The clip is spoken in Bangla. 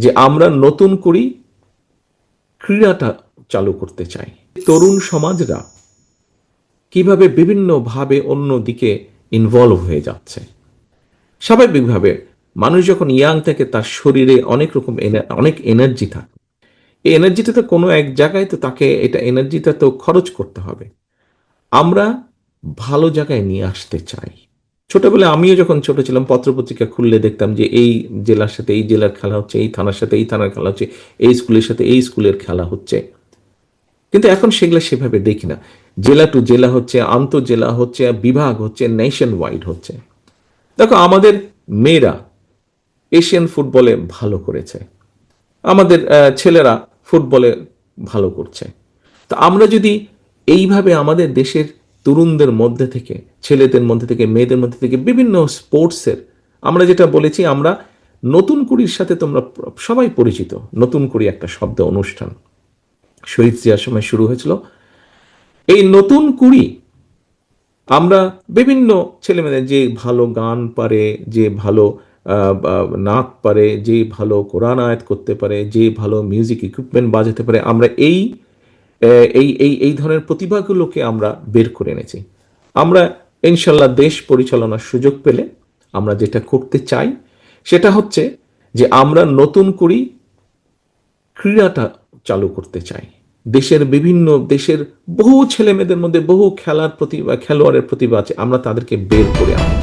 যে আমরা নতুন করি ক্রীড়াটা চালু করতে চাই। তরুণ সমাজরা কিভাবে বিভিন্নভাবে অন্যদিকে ইনভলভ হয়ে যাচ্ছে। স্বাভাবিকভাবে মানুষ যখন ইয়াং থাকে তার শরীরে অনেক রকম অনেক এনার্জি থাকে। এই এনার্জিটা তো কোনো এক জায়গায় তো তাকে এটা এনার্জিটা তো খরচ করতে হবে। আমরা ভালো জায়গায় নিয়ে আসতে চাই। ছোটবেলায় আমিও যখন ছোট ছিলাম পত্রপত্রিকা খুললে দেখতাম যে এই জেলার সাথে এই জেলার খেলা হচ্ছে, এই থানার সাথে এই থানার খেলা হচ্ছে, এই স্কুলের সাথে এই স্কুলের খেলা হচ্ছে। কিন্তু এখন সেগুলো সেভাবে দেখি না। জেলা টু জেলা হচ্ছে, আন্তঃজেলা হচ্ছে, বিভাগ হচ্ছে, নেশন ওয়াইড হচ্ছে। দেখো আমাদের মেয়েরা এশিয়ান ফুটবলে ভালো করেছে, আমাদের ছেলেরা ফুটবলে ভালো করছে। তো আমরা যদি এইভাবে আমাদের দেশের তরুণদের মধ্যে থেকে, ছেলেদের মধ্যে থেকে, মেয়েদের মধ্যে থেকে বিভিন্ন স্পোর্টসের, আমরা যেটা বলেছি আমরা নতুন কুড়ির সাথে তোমরা সবাই পরিচিত, নতুন কুড়ি একটা শব্দ অনুষ্ঠান শহীদ জিয়ার সময় শুরু হয়েছিল। এই নতুন কুড়ি আমরা বিভিন্ন ছেলেমেয়েদের, যে ভালো গান পারে, যে ভালো নাচ পারে, যে ভালো কোরআন আয়াত করতে পারে, যে ভালো মিউজিক ইকুইপমেন্ট বাজাতে পারে, আমরা এই এই এই ধরনের প্রতিভাগুলোকে আমরা বের করে এনেছি। আমরা ইনশাল্লাহ দেশ পরিচালনার সুযোগ পেলে আমরা যেটা করতে চাই সেটা হচ্ছে যে আমরা নতুন করি ক্রীড়াটা চালু করতে চাই। দেশের বহু ছেলে মেয়েদের মধ্যে বহু খেলার প্রতিভা, খেলোয়াড়ের প্রতিভা আছে, আমরা তাদেরকে বের করে আনবো।